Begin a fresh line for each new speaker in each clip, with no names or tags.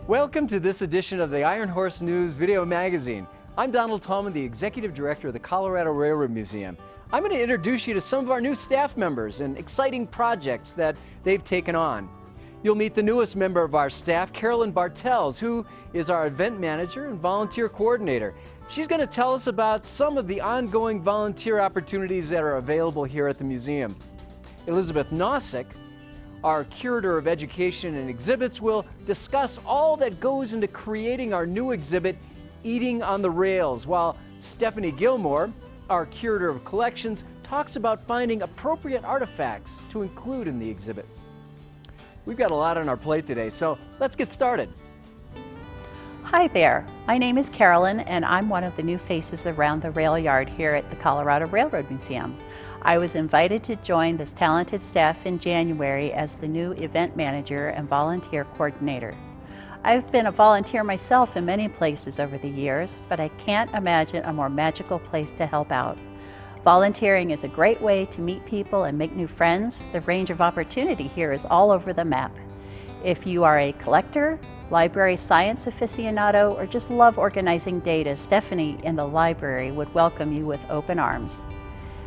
Welcome to this edition of the Iron Horse News Video Magazine. I'm Donald Tallman, the Executive Director of the Colorado Railroad Museum. I'm going to introduce you to some of our new staff members and exciting projects that they've taken on. You'll meet the newest member of our staff, Carolyn Bartels, who is our event manager and volunteer coordinator. She's going to tell us about some of the ongoing volunteer opportunities that are available here at the museum. Elizabeth Nasik, our curator of education and exhibits, will discuss all that goes into creating our new exhibit, Eating on the Rails, while Stephanie Gilmore, our curator of collections, talks about finding appropriate artifacts to include in the exhibit. We've got a lot on our plate today, so let's get started.
Hi there, my name is Carolyn and I'm one of the new faces around the rail yard here at the Colorado Railroad Museum. I was invited to join this talented staff in January as the new event manager and volunteer coordinator. I've been a volunteer myself in many places over the years, but I can't imagine a more magical place to help out. Volunteering is a great way to meet people and make new friends. The range of opportunity here is all over the map. If you are a collector, library science aficionado, or just love organizing data, Stephanie in the library would welcome you with open arms.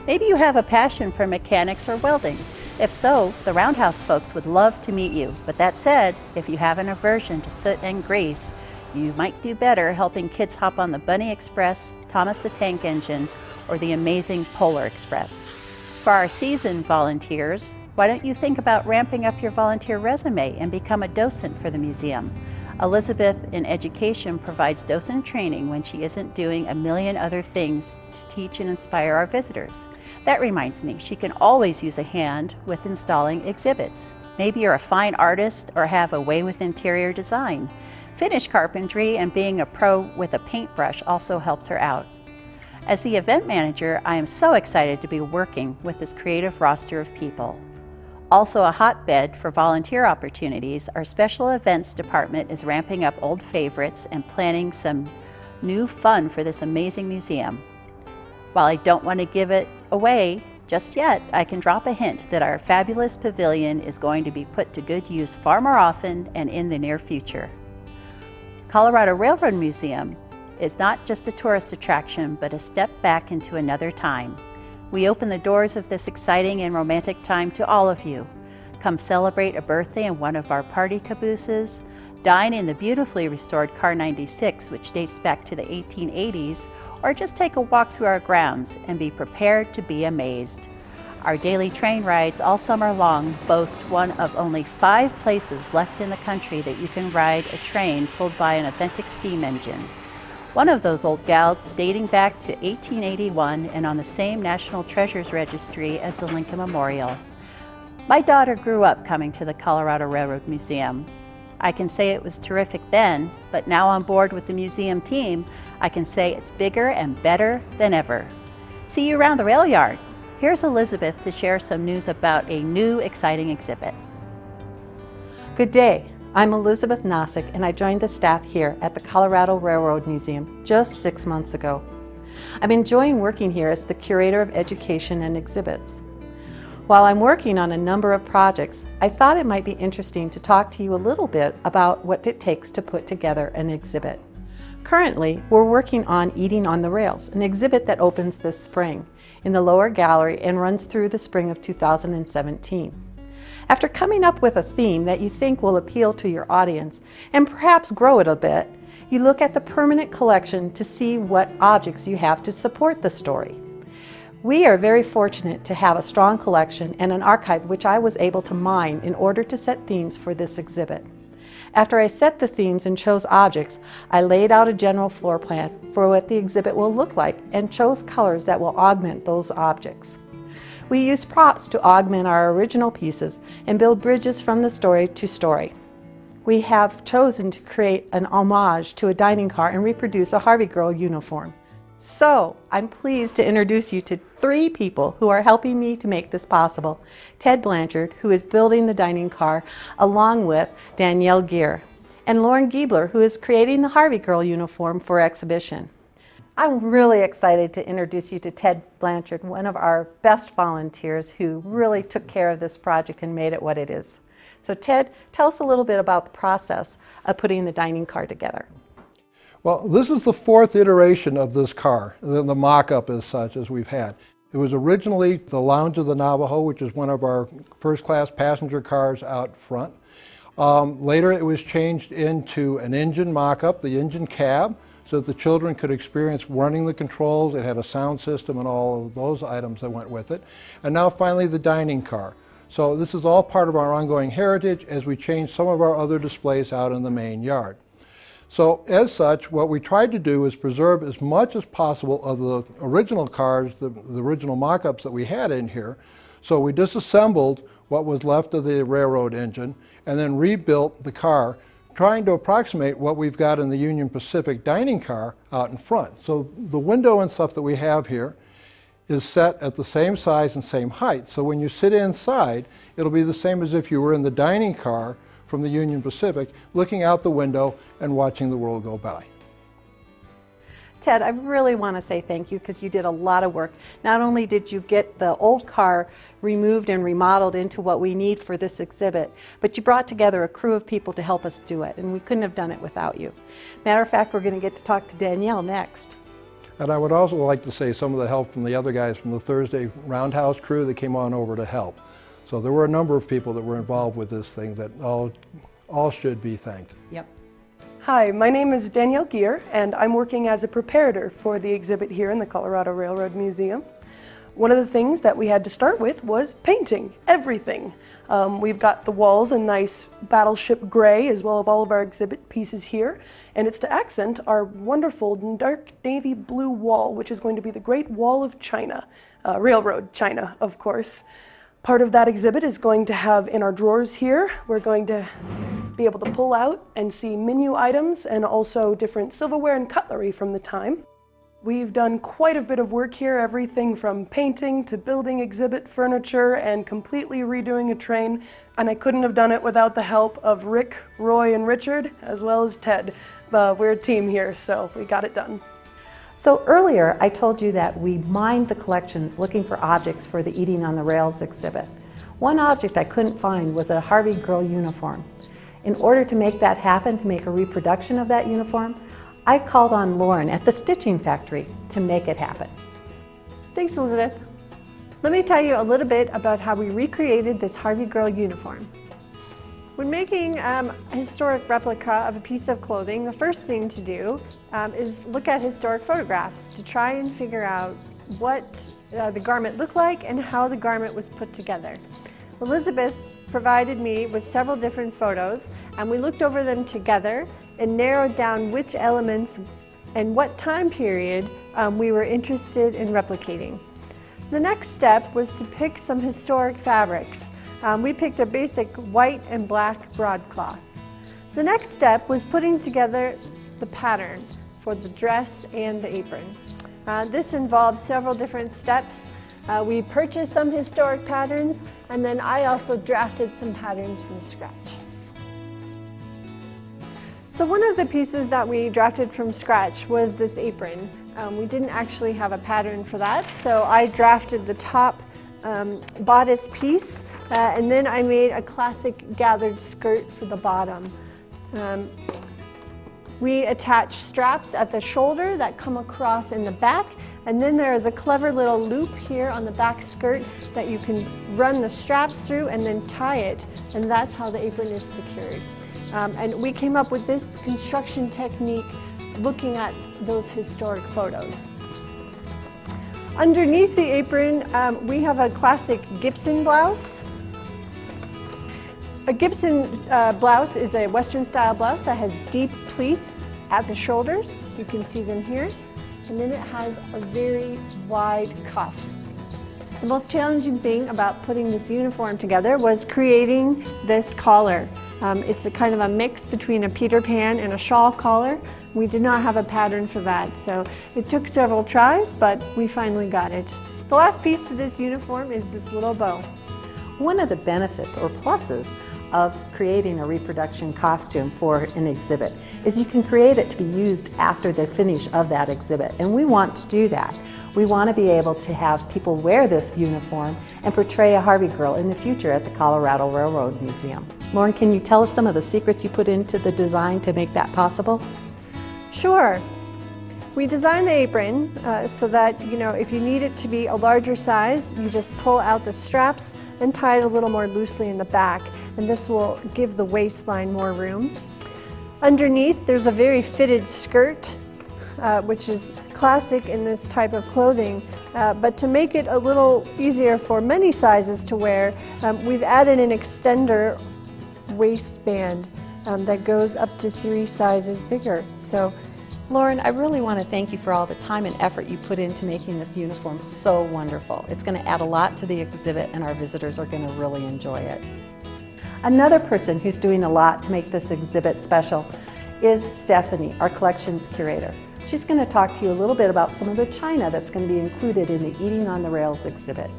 Maybe you have a passion for mechanics or welding. If so, the Roundhouse folks would love to meet you. But that said, if you have an aversion to soot and grease, you might do better helping kids hop on the Bunny Express, Thomas the Tank Engine, or the amazing Polar Express. For our seasoned volunteers, why don't you think about ramping up your volunteer resume and become a docent for the museum? Elizabeth in education provides docent training when she isn't doing a million other things to teach and inspire our visitors. That reminds me, she can always use a hand with installing exhibits. Maybe you're a fine artist or have a way with interior design. Finish carpentry and being a pro with a paintbrush also helps her out. As the event manager, I am so excited to be working with this creative roster of people. Also a hotbed for volunteer opportunities, our special events department is ramping up old favorites and planning some new fun for this amazing museum. While I don't want to give it away just yet, I can drop a hint that our fabulous pavilion is going to be put to good use far more often and in the near future. Colorado Railroad Museum is not just a tourist attraction, but a step back into another time. We open the doors of this exciting and romantic time to all of you. Come celebrate a birthday in one of our party cabooses, dine in the beautifully restored Car 96, which dates back to the 1880s, or just take a walk through our grounds and be prepared to be amazed. Our daily train rides all summer long boast one of only 5 places left in the country that you can ride a train pulled by an authentic steam engine. One of those old gals dating back to 1881 and on the same National Treasures Registry as the Lincoln Memorial. My daughter grew up coming to the Colorado Railroad Museum. I can say it was terrific then, but now on board with the museum team, I can say it's bigger and better than ever. See you around the rail yard. Here's Elizabeth to share some news about a new exciting exhibit.
Good day. I'm Elizabeth Nasik, and I joined the staff here at the Colorado Railroad Museum just 6 months ago. I'm enjoying working here as the curator of education and exhibits. While I'm working on a number of projects, I thought it might be interesting to talk to you a little bit about what it takes to put together an exhibit. Currently, we're working on Eating on the Rails, an exhibit that opens this spring in the lower gallery and runs through the spring of 2017. After coming up with a theme that you think will appeal to your audience and perhaps grow it a bit, you look at the permanent collection to see what objects you have to support the story. We are very fortunate to have a strong collection and an archive which I was able to mine in order to set themes for this exhibit. After I set the themes and chose objects, I laid out a general floor plan for what the exhibit will look like and chose colors that will augment those objects. We used props to augment our original pieces and build bridges from the story to story. We have chosen to create an homage to a dining car and reproduce a Harvey girl uniform. So, I'm pleased to introduce you to 3 people who are helping me to make this possible. Ted Blanchard, who is building the dining car, along with Danielle Gere, and Lauren Giebler, who is creating the Harvey girl uniform for exhibition. I'm really excited to introduce you to Ted Blanchard, one of our best volunteers who really took care of this project and made it what it is. So Ted, tell us a little bit about the process of putting the dining car together.
Well, this is the fourth iteration of this car, the mock-up as such as we've had. It was originally the Lounge of the Navajo, which is one of our first-class passenger cars out front. Later it was changed into an engine mock-up, the engine cab, so that the children could experience running the controls. It had a sound system and all of those items that went with it. And now finally the dining car. So this is all part of our ongoing heritage as we change some of our other displays out in the main yard. So as such, what we tried to do is preserve as much as possible of the original cars, the original mock-ups that we had in here. So we disassembled what was left of the railroad engine and then rebuilt the car, trying to approximate what we've got in the Union Pacific dining car out in front. So the window and stuff that we have here is set at the same size and same height. So when you sit inside, it'll be the same as if you were in the dining car from the Union Pacific, looking out the window and watching the world go by.
Ted, I really want to say thank you because you did a lot of work. Not only did you get the old car removed and remodeled into what we need for this exhibit, but you brought together a crew of people to help us do it, and we couldn't have done it without you. Matter of fact, we're going to get to talk to Danielle next.
And I would also like to say some of the help from the other guys from the Thursday Roundhouse crew that came on over to help. So there were a number of people that were involved with this thing that all should be thanked.
Yep.
Hi, my name is Danielle Gere, and I'm working as a preparator for the exhibit here in the Colorado Railroad Museum. One of the things that we had to start with was painting everything. We've got the walls in nice battleship gray, as well as all of our exhibit pieces here, and it's to accent our wonderful dark navy blue wall, which is going to be the Great Wall of China, Railroad China, of course. Part of that exhibit is going to have in our drawers here, we're going to be able to pull out and see menu items and also different silverware and cutlery from the time. We've done quite a bit of work here, everything from painting to building exhibit furniture and completely redoing a train, and I couldn't have done it without the help of Rick, Roy, and Richard, as well as Ted. We're a team here, so we got it done.
So earlier I told you that we mined the collections looking for objects for the Eating on the Rails exhibit. One object I couldn't find was a Harvey girl uniform. In order to make that happen, to make a reproduction of that uniform, I called on Lauren at the Stitching Factory to make it happen.
Thanks, Elizabeth. Let me tell you a little bit about how we recreated this Harvey girl uniform. When making a historic replica of a piece of clothing, the first thing to do is look at historic photographs to try and figure out what the garment looked like and how the garment was put together. Elizabeth provided me with several different photos, and we looked over them together and narrowed down which elements and what time period we were interested in replicating. The next step was to pick some historic fabrics. We picked a basic white and black broadcloth. The next step was putting together the pattern for the dress and the apron. This involved several different steps. We purchased some historic patterns, and then I also drafted some patterns from scratch. So one of the pieces that we drafted from scratch was this apron. We didn't actually have a pattern for that, so I drafted the top bodice piece, and then I made a classic gathered skirt for the bottom. We attach straps at the shoulder that come across in the back, and then there is a clever little loop here on the back skirt that you can run the straps through and then tie it, and that's how the apron is secured. And we came up with this construction technique looking at those historic photos. Underneath the apron, we have a classic Gibson blouse. A Gibson blouse is a Western style blouse that has deep pleats at the shoulders. You can see them here. And then it has a very wide cuff. The most challenging thing about putting this uniform together was creating this collar. It's a kind of a mix between a Peter Pan and a shawl collar. We did not have a pattern for that, so it took several tries, but we finally got it. The last piece to this uniform is this little bow.
One of the benefits or pluses of creating a reproduction costume for an exhibit is you can create it to be used after the finish of that exhibit, and we want to do that. We want to be able to have people wear this uniform and portray a Harvey girl in the future at the Colorado Railroad Museum. Lauren, can you tell us some of the secrets you put into the design to make that possible?
Sure. We designed the apron so that, if you need it to be a larger size, you just pull out the straps and tie it a little more loosely in the back, and this will give the waistline more room. Underneath, there's a very fitted skirt, which is classic in this type of clothing, but to make it a little easier for many sizes to wear, we've added an extender waistband that goes up to 3 sizes bigger. So,
Lauren, I really want to thank you for all the time and effort you put into making this uniform so wonderful. It's going to add a lot to the exhibit and our visitors are going to really enjoy it. Another person who's doing a lot to make this exhibit special is Stephanie, our collections curator. She's going to talk to you a little bit about some of the china that's going to be included in the Eating on the Rails exhibit.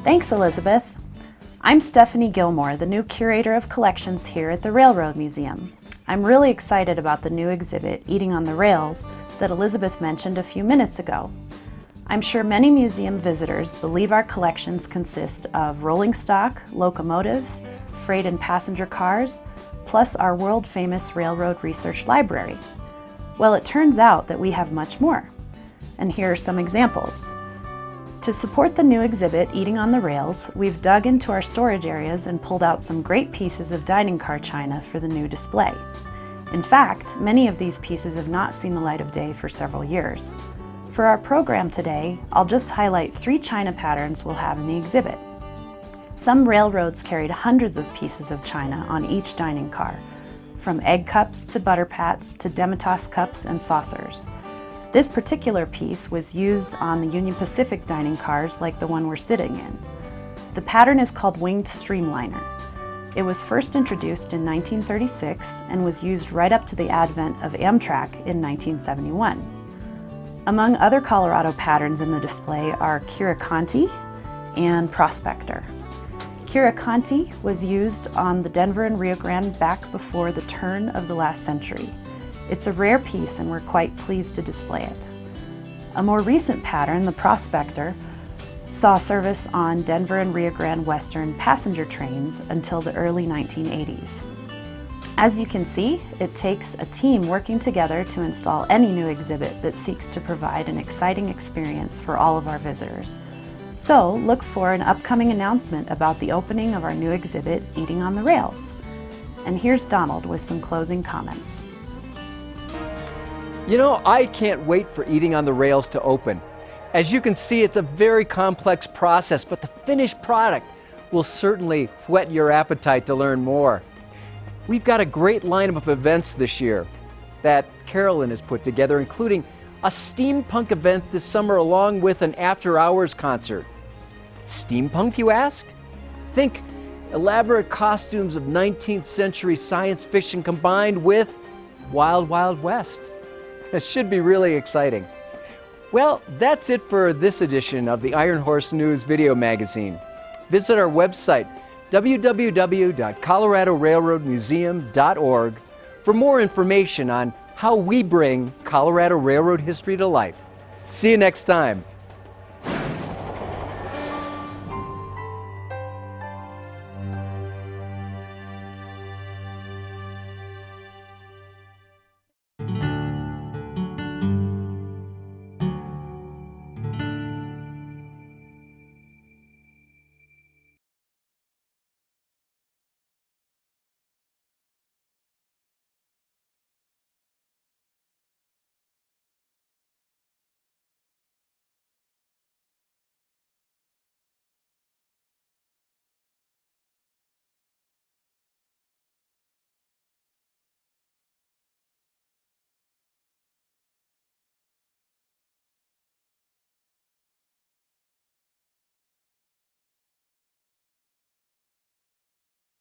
Thanks, Elizabeth. I'm Stephanie Gilmore, the new curator of collections here at the Railroad Museum. I'm really excited about the new exhibit, Eating on the Rails, that Elizabeth mentioned a few minutes ago. I'm sure many museum visitors believe our collections consist of rolling stock, locomotives, freight and passenger cars, plus our world-famous Railroad Research Library. Well, it turns out that we have much more. And here are some examples. To support the new exhibit, Eating on the Rails, we've dug into our storage areas and pulled out some great pieces of dining car china for the new display. In fact, many of these pieces have not seen the light of day for several years. For our program today, I'll just highlight 3 china patterns we'll have in the exhibit. Some railroads carried hundreds of pieces of china on each dining car, from egg cups to butter pats to demitasse cups and saucers. This particular piece was used on the Union Pacific dining cars like the one we're sitting in. The pattern is called Winged Streamliner. It was first introduced in 1936 and was used right up to the advent of Amtrak in 1971. Among other Colorado patterns in the display are Kirakanti and Prospector. Kirakanti was used on the Denver and Rio Grande back before the turn of the last century. It's a rare piece and we're quite pleased to display it. A more recent pattern, the Prospector, saw service on Denver and Rio Grande Western passenger trains until the early 1980s. As you can see, it takes a team working together to install any new exhibit that seeks to provide an exciting experience for all of our visitors. So look for an upcoming announcement about the opening of our new exhibit, Eating on the Rails. And here's Donald with some closing comments.
You know, I can't wait for Eating on the Rails to open. As you can see, it's a very complex process, but the finished product will certainly whet your appetite to learn more. We've got a great lineup of events this year that Carolyn has put together, including a steampunk event this summer along with an after-hours concert. Steampunk, you ask? Think elaborate costumes of 19th century science fiction combined with Wild Wild West. It should be really exciting. Well, that's it for this edition of the Iron Horse News video magazine. Visit our website, www.coloradorailroadmuseum.org, for more information on how we bring Colorado Railroad history to life. See you next time.